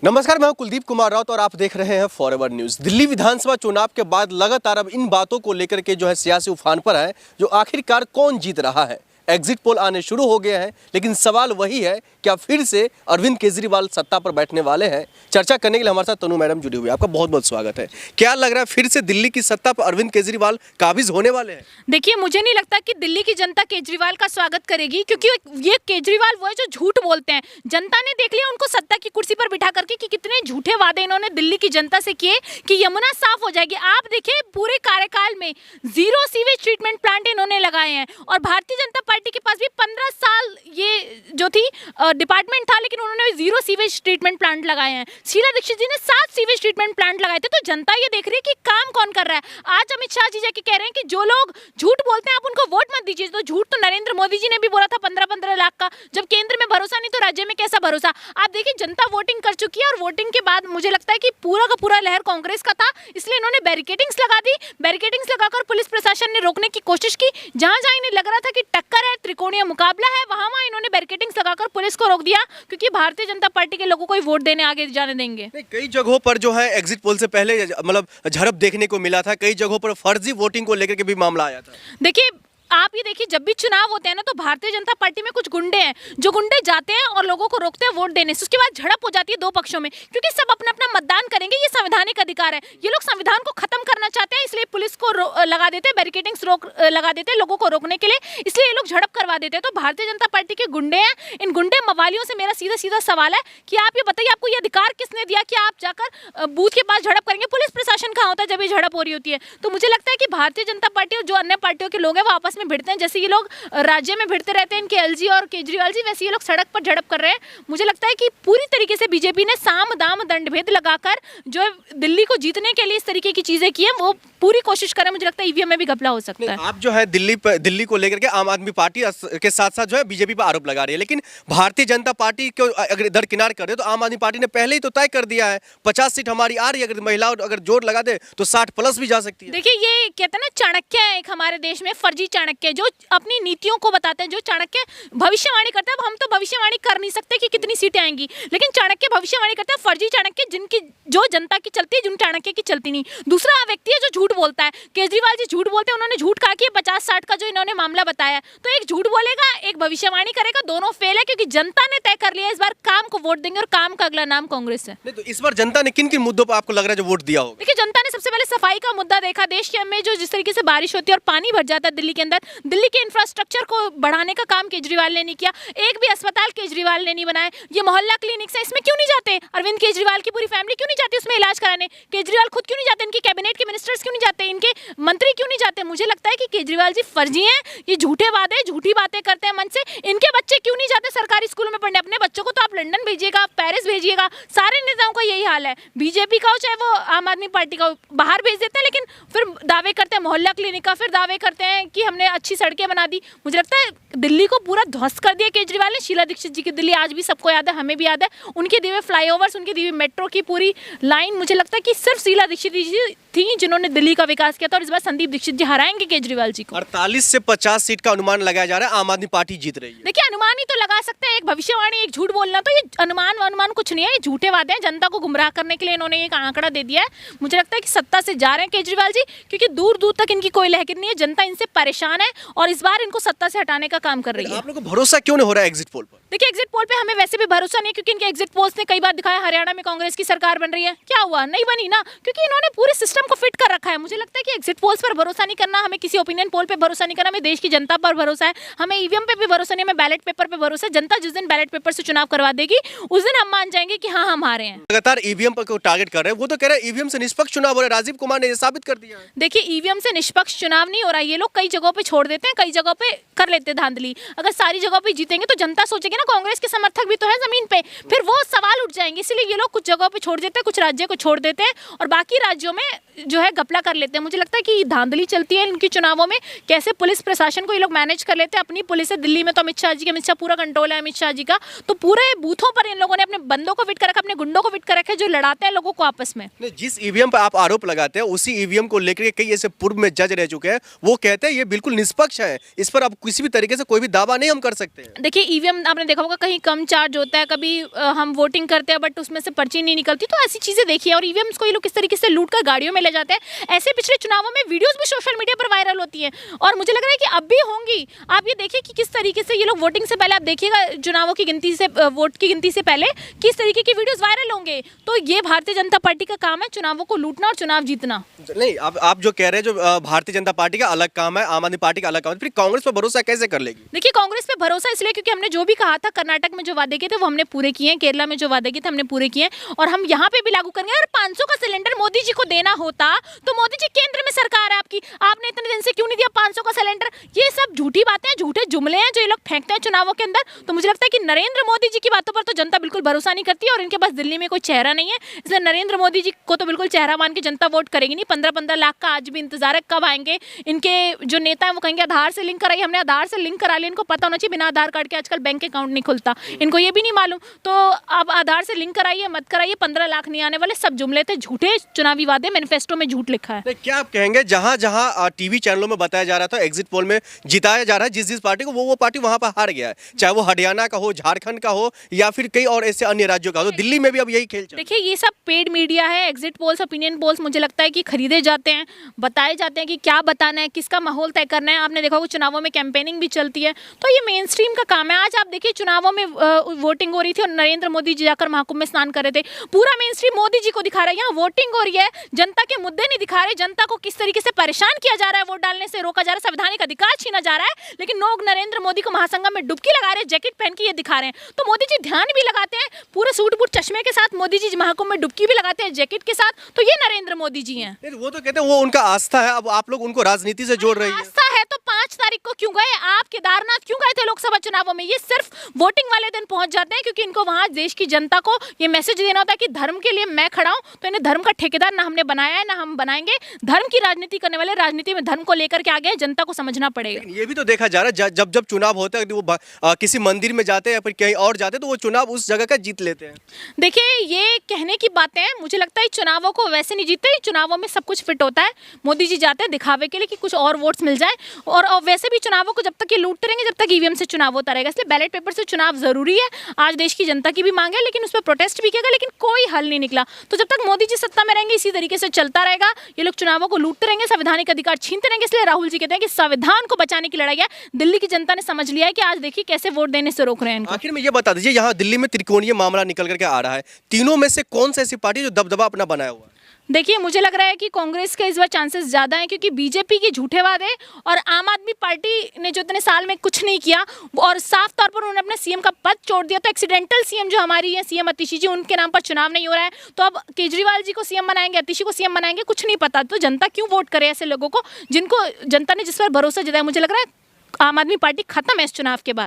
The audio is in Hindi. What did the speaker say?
नमस्कार, मैं हूं कुलदीप कुमार राउत और आप देख रहे हैं फॉरएवर न्यूज। दिल्ली विधानसभा चुनाव के बाद लगातार अब इन बातों को लेकर के जो है सियासी उफान पर है, जो आखिरकार कौन जीत रहा है। एग्जिट पोल आने शुरू हो गए हैं, लेकिन सवाल वही है, क्या फिर से अरविंद केजरीवाल सत्ता पर बैठने वाले हैं। चर्चा करने के लिए हमारे साथ तनु मैडम जुड़ी हुई है। आपका बहुत बहुत स्वागत है। क्या लग रहा है, फिर से दिल्ली की सत्ता पर अरविंद केजरीवाल काबिज होने वाले हैं? देखिए, मुझे नहीं लगता कि दिल्ली की जनता केजरीवाल का स्वागत करेगी, क्योंकि ये केजरीवाल वो है जो झूठ बोलते हैं। जनता ने देख लिया उनको सत्ता की कुर्सी पर बिठा करके कि कितने झूठे वादे इन्होंने दिल्ली की जनता से किए कि यमुना साफ हो जाएगी। आप देखिए, पूरे कार्यकाल में 0 सीवेज ट्रीटमेंट प्लांट इन्होंने लगाए हैं और भारतीय जनता पार्टी के पास भी 15 साल ये जो थी डिपार्टमेंट था, लेकिन उन्होंने 0 सीवेज ट्रीटमेंट प्लांट लगाए हैं। शीला दीक्षित जी ने 7 सीवेज ट्रीटमेंट प्लांट लगाए थे। तो जनता ये देख रही है कि काम कौन कर रहा है। आज अमित शाह जी जाके कह रहे हैं कि जो लोग झूठ बोलते हैं आप उनको वोट मत दीजिए। तो झूठ तो नरेंद्र मोदी जी ने भी बोला था 15-15 लाख का। जब केंद्र में भरोसा नहीं तो राज्य में कैसा भरोसा। आप देखिए, जनता वोटिंग कर चुकी है और वोटिंग के बाद मुझे लगता है कि पूरा का पूरा लहर कांग्रेस का था, इसलिए इन्होंने बैरिकेडिंग्स लगा दी। बैरिकेडिंग्स लगाकर पुलिस प्रशासन ने रोकने की कोशिश की। जहां जहां इन्हें लग रहा था कि टक्कर है, त्रिकोणीय मुकाबला है, वहां वहां इन्होंने बैरिकेडिंग्स लगाकर पुलिस को रोक दिया, क्योंकि भारतीय जनता पार्टी के लोगों को ही वोट देने आगे जाने देंगे। कई जगहों पर जो है एग्जिट पोल से पहले मतलब झड़प देखने को मिला था। कई जगहों पर फर्जी वोटिंग को लेकर के भी मामला आया था। देखिए, आप ये देखिए, जब भी चुनाव होते हैं ना, तो भारतीय जनता पार्टी में कुछ गुंडे हैं जो गुंडे जाते हैं और लोगों को रोकते हैं वोट देने से। उसके बाद झड़प हो जाती है 2 पक्षों में, क्योंकि सब अपना अपना मतदान करेंगे, ये संवैधानिक अधिकार है। ये लोग संविधान को खत्म करना चाहते हैं, इसलिए पुलिस को लगा देते हैं, बैरिकेडिंग्स लगा देते हैं लोगों को रोकने के लिए, इसलिए ये लोग झड़प करवा देते हैं। तो भारतीय जनता पार्टी के गुंडे हैं। इन गुंडे मवालियों से मेरा सीधा सीधा सवाल है कि आप ये बताइए, आपको ये अधिकार किसने दिया कि आप जाकर बूथ के पास झड़प करेंगे? पुलिस प्रशासन कहाँ होता है जब ये झड़प हो रही होती है? तो मुझे लगता है कि भारतीय जनता पार्टी और जो अन्य पार्टियों के लोग हैं वो आपस में भिड़ते हैं। जैसे ये लोग राज्य में भिड़ते रहते हैं, इनके एलजी और केजरीवाल जी, वैसे ये लोग सड़क पर झड़प कर रहे हैं। मुझे लगता है कि पूरी तरीके से बीजेपी ने साम दाम दंड भेद लगाकर जो दिल्ली को जीतने के लिए इस तरीके की चीजें की हैं, वो पूरी कोशिश करें। मुझे लगता है ईवीएम में भी घपला हो सकता है। आप जो है दिल्ली को लेकर के आम आदमी पार्टी के साथ साथ जो है बीजेपी पर आरोप लगा रही है, लेकिन भारतीय जनता पार्टी को अगर दरकिनार कर दे तो आम आदमी पार्टी ने पहले ही तो तय कर दिया है 50 सीट हमारी आ रही है। अगर महिला अगर जोर लगा दे तो 60+ भी जा सकती है। देखिए, ये कहते हैं ना, चाणक्य है एक हमारे देश में, फर्जी चाणक्य, जो अपनी नीतियों को बताते हैं, जो चाणक्य भविष्यवाणी करता है। हम तो भविष्यवाणी कर नहीं सकते कि कितनी सीटें आएंगी, लेकिन चाणक्य भविष्यवाणी करता है। फर्जी चाणक्य, जिनकी जो जनता की चलती है, जिन चाणक्य की चलती नहीं। दूसरा व्यक्ति है जो झूठ बोलता है। केजरीवाल जी झूठ बोलते हैं। उन्होंने झूठ कहा कि 50-60 का जो इन्होंने मामला बताया, तो एक झूठ बोलेगा, एक भविष्यवाणी करेगा, दोनों फेल है, क्योंकि जनता ने तय कर लिया इस बार काम को वोट देंगे और काम का अगला नाम कांग्रेस है। नहीं तो इस बार जनता ने किन किन मुद्दों पर आपको लग रहा है जो वोट दिया होगा? देखिए, जनता ने सबसे पहले सफाई का मुद्दा देखा। देश के में जो जिस तरीके से बारिश होती है और पानी भर जाता है दिल्ली के अंदर, दिल्ली के इंफ्रास्ट्रक्चर को बढ़ाने का काम केजरीवाल ने नहीं किया। एक भी अस्पताल केजरीवाल ने नहीं बनाए। ये मोहल्ला क्लिनिक्स है, इसमें क्यों नहीं जाते? अरविंद केजरीवाल की पूरी फैमिली क्यों नहीं जाती उसमें इलाज कराने? केजरीवाल खुद क्यों नहीं जाते? इनके कैबिनेट के मिनिस्टर्स क्यों नहीं जाते? इनके मंत्री क्यों नहीं जाते? मुझे लगता है कि केजरीवाल जी फर्जी हैं। ये झूठे वादे, झूठी बातें करते हैं मन से। इनके बच्चे क्यों नहीं जाते सरकारी स्कूलों में पढ़ने? अपने बच्चों को तो आप लंदन भेजिएगा, पेरिस भेजिएगा। सारे नेताओं का यही हाल है, बीजेपी का हो चाहे वो आम आदमी पार्टी का हो, बाहर भेज देते हैं, लेकिन फिर दावे करते हैं मोहल्ला क्लिनिक का, फिर दावे करते हैं कि हमने अच्छी सड़कें बना दी। मुझे लगता है दिल्ली को पूरा ध्वस्त कर दिया केजरीवाल ने। शीला दीक्षित जी की दिल्ली आज भी सबको याद है, हमें भी याद है। उनके दिए फ्लाईओवर्स, उनकी दी मेट्रो की पूरी लाइन, मुझे लगता है कि सिर्फ शीला दीक्षित जी थी जिन्होंने दिल्ली का विकास किया था। और इस बार संदीप दीक्षित जी हराएंगे केजरीवाल जी को। 48 से 50 सीट का अनुमान लगाया जा रहा है, आम आदमी पार्टी जीत रही है। देखिए, अनुमान ही तो लगा सकते हैं, एक भविष्यवाणी, एक झूठ बोलना। तो ये अनुमान कुछ नहीं है, ये झूठे वादे हैं। जनता को गुमराह करने के लिए इन्होंने एक आंकड़ा दे दिया है। मुझे लगता है कि सत्ता से जा रहे हैं केजरीवाल जी, क्योंकि दूर दूर तक इनकी कोई लहर नहीं है। जनता इनसे परेशान है और इस बार इनको सत्ता से हटाने का काम कर रही है। आप लोगों को भरोसा क्यों नहीं हो रहा है एग्जिट पोल पर? देखिए, एग्जिट पोल पे हमें वैसे भी भरोसा नहीं है, क्योंकि इनके एग्जिट पोल्स ने कई बार दिखाया हरियाणा में कांग्रेस की सरकार बन रही है। क्या हुआ? नहीं बनी ना, क्योंकि इन्होंने पूरे सिस्टम को फिट कर रखा है। मुझे लगता है कि एग्जिट पोल्स पर भरोसा नहीं करना, हमें किसी ओपिनियन पोल पे भरोसा नहीं करना, हमें देश की जनता पर भरोसा है, हमें ईवीएम पे भी भरोसा नहीं, हमें बैलेट पेपर पे भरोसा है। जनता जिस दिन बैलेट पेपर से चुनाव करवा देगी, उस दिन हम मान जाएंगे कि हाँ, हम हारे हैं। लगातार ईवीएम पर टारगेट कर रहे हैं, वो तो कह रहे हैं ईवीएम से निष्पक्ष चुनाव हो रहा है। राजीव कुमार ने ये साबित कर दिया है। देखिए, ईवीएम से निष्पक्ष चुनाव नहीं हो रहा। ये लोग कई जगहों पे छोड़ देते हैं, कई जगहों पे कर लेते हैं धांधली। अगर सारी जगहों पे जीतेंगे तो जनता सोचेगी ना, कांग्रेस के समर्थक भी तो है जमीन पे, फिर वो सवाल उठ जाएंगे। इसलिए ये लोग कुछ जगहों पे छोड़ देते हैं, कुछ राज्य को छोड़ देते हैं और बाकी राज्यों में जो है घपला कर लेते हैं। मुझे लगता है कि धांधली चलती है इनके चुनावों में। कैसे पुलिस प्रशासन को ये लोग मैनेज कर लेते हैं। अपनी पुलिस है दिल्ली में, तो अमित शाह पूरा कंट्रोल है अमित शाह जी का। तो पूरे बूथों पर इन लोगों ने अपने बंदों को फिट कर रखा, अपने गुंडों को फिट कर रखा है, जो लड़ाते हैं लोगों को आपस में। जिस ईवीएम पर आप आरोप लगाते हैं, उसी ईवीएम को लेकर कई ऐसे पूर्व में जज रह चुके हैं, वो कहते हैं ये बिल्कुल निष्पक्ष है, इस पर आप किसी भी तरीके से कोई भी दावा नहीं हम कर सकते हैं। देखिए, ईवीएम आपने देखा होगा कहीं कम चार्ज होता है, कभी हम वोटिंग करते हैं बट उसमें से पर्ची नहीं निकलती, तो ऐसी चीज़ें देखी है। और ईवीएम्स को ये लोग किस तरीके से लूट कर गाड़ियों में ले जाते हैं। ऐसे पिछले चुनावों में वीडियोस भी सोशल मीडिया पर वायरल होती हैं और मुझे लग रहा है कि अब भी होंगी। आप ये देखिए कि किस तरीके से ये लोग वोटिंग से पहले, आप देखिएगा चुनावों की गिनती से, वोट की गिनती से पहले किस तरीके की वीडियोस वायरल होंगे। तो ये भारतीय जनता पार्टी का काम है चुनावों को लूटना और चुनाव जीतना। नहीं, आप जो कह रहे हैं, जो भारतीय जनता पार्टी का अलग काम है, आम आदमी पार्टी का अलग काम है, फिर कांग्रेस पर भरोसा कैसे कर लेगी? देखिए, कांग्रेस पे भरोसा इसलिए क्योंकि हमने जो भी कहा था कर्नाटक में जो वादे किए थे वो हमने पूरे किए हैं, केरला में जो वादे किए थे हमने पूरे किए हैं और हम यहाँ पे भी लागू करेंगे। अगर 500 का सिलेंडर मोदी जी को देना होता तो मोदी जी केंद्र में सरकार है आपकी, आपने इतने दिन से क्यों नहीं दिया 500 का सिलेंडर? ये सब झूठी बातें हैं, झूठे जुमले हैं जो ये लोग फेंकते हैं चुनावों के अंदर। तो मुझे लगता है कि नरेंद्र मोदी जी की बातों पर तो जनता बिल्कुल भरोसा नहीं करती और इनके पास दिल्ली में कोई चेहरा नहीं है, इसलिए नरेंद्र मोदी जी को तो बिल्कुल चेहरा मान के जनता वोट करेगी नहीं। 15-15 लाख का आज भी इंतजार है, कब आएंगे? इनके जो नेता है वो कहेंगे आधार से लिंक कराइए, हमने आधार से लिंक करा लिया। इनको पता होना चाहिए बिना आधार कार्ड के आजकल बैंक अकाउंट नहीं खुलता, इनको ये भी नहीं मालूम। तो अब आधार से लिंक कराइए, मत कराइए, 15 लाख नहीं आने वाले, सब जुमले थे, झूठे चुनावी वादे, मैनिफेस्टो में झूठ लिखा है। क्या आप कहेंगे, जहां जहां टीवी चैनलों में बताया जा रहा था, एग्जिट पोल में जिताया जा रहा है जिस पार्टी को, वो पार्टी वहां पर हार गया है, चाहे वो हरियाणा का हो, झारखंड का हो या फिर कई और ऐसे अन्य राज्यों का हो, तो दिल्ली में भी अब यही खेल चल रहा है। देखिए, ये सब पेड मीडिया है, एग्जिट पोल्स, ओपिनियन पोल्स मुझे लगता है कि खरीदे जाते हैं, बताए जाते हैं कि क्या बताना है, किसका माहौल तय करना है। आपने देखा होगा चुनावों में कैंपेनिंग भी चलती है, तो ये मेन स्ट्रीम का काम है। आज आप देखिए चुनावों में वोटिंग हो रही थी और नरेंद्र मोदी जी जाकर महाकुंभ में स्नान कर रहे थे, पूरा मेन स्ट्रीम मोदी जी को दिखा रहा है। यहाँ वोटिंग हो रही है, जनता के मुद्दे नहीं दिखा रहे, जनता को किस तरीके से परेशान किया जा रहा है, वोट डालने से रोका जा रहा है, संवैधानिक अधिकार छीना जा रहा है, लेकिन लोग नरेंद्र मोदी को महासंगम में डुबकी लगा रहे हैं, जैकेट पहन के ये दिखा रहे हैं। तो मोदी जी ध्यान भी लगाते हैं, पूरे सूट बूट चश्मे के साथ मोदी जी महाकुंभ में डुबकी भी लगाते हैं जैकेट के साथ, तो ये नरेंद्र मोदी जी हैं। वो तो कहते हैं वो उनका आस्था है, अब आप लोग उनको राजनीति से जोड़ रही है। आस्था है तो 5 तारीख को क्यों गए आप? केदारनाथ क्यों गए थे लोकसभा चुनावों में? ये सिर्फ वोटिंग वाले दिन पहुंच जाते हैं क्योंकि इनको वहां देश की जनता को ये मैसेज देना होता है कि धर्म के लिए मैं खड़ा हूं। तो इन्हें धर्म का ठेकेदार ना हमने बनाया है ना हम बनाएंगे। धर्म की राजनीति करने वाले राजनीति में धर्म को लेकर के आगे जनता को समझना पड़ेगा। ये भी तो देखा जा रहा है, जब जब चुनाव होता है वो किसी मंदिर में जाते हैं या फिर कहीं और जाते हैं तो वो चुनाव उस जगह का जीत लेते हैं। देखिए, ये कहने की बातें हैं, मुझे लगता है चुनावों को वैसे नहीं जीतते, चुनावों में सब कुछ फिट होता है। मोदी जी जाते हैं दिखावे के लिए कि कुछ और वोट्स मिल जाए, और वैसे भी चुनावों को जब तक ये लूटते रहेंगे जब तक ईवीएम से चुनाव होता रहेगा। इसलिए बैलेट पेपर से चुनाव जरूरी है, आज देश की जनता की भी मांग है, लेकिन उस पर प्रोटेस्ट भी किया, लेकिन कोई हल नहीं निकला। तो जब तक मोदी जी सत्ता में रहेंगे इसी तरीके से चलता रहेगा, ये लोग चुनावों को लूटते रहेंगे, संवैधानिक अधिकार छीनते रहेंगे। इसलिए राहुल जी कहते हैं कि संविधान को बचाने की लड़ाई है। दिल्ली की जनता ने समझ लिया है कि आज देखिए कैसे वोट देने से रोक रहे हैं इनको। आखिर में ये बता दीजिए, यहाँ दिल्ली में त्रिकोणीय मामला निकल करके आ रहा है, तीनों में से कौन सी ऐसी पार्टी जो दबदबा अपना बनाया हुआ है? देखिए, मुझे लग रहा है कि कांग्रेस के इस बार चांसेस ज़्यादा हैं क्योंकि बीजेपी के झूठे वादे और आम आदमी पार्टी ने जो इतने साल में कुछ नहीं किया और साफ तौर पर उन्होंने अपने सीएम का पद छोड़ दिया। तो एक्सीडेंटल सीएम जो हमारी है सीएम अतिशी जी, उनके नाम पर चुनाव नहीं हो रहा है, तो अब केजरीवाल जी को सीएम बनाएंगे, अतिशी को सीएम बनाएंगे, कुछ नहीं पता। तो जनता क्यों वोट करे ऐसे लोगों को जिनको जनता ने जिस पर भरोसा जताया? मुझे लग रहा है आम आदमी पार्टी खत्म है इस चुनाव के बाद।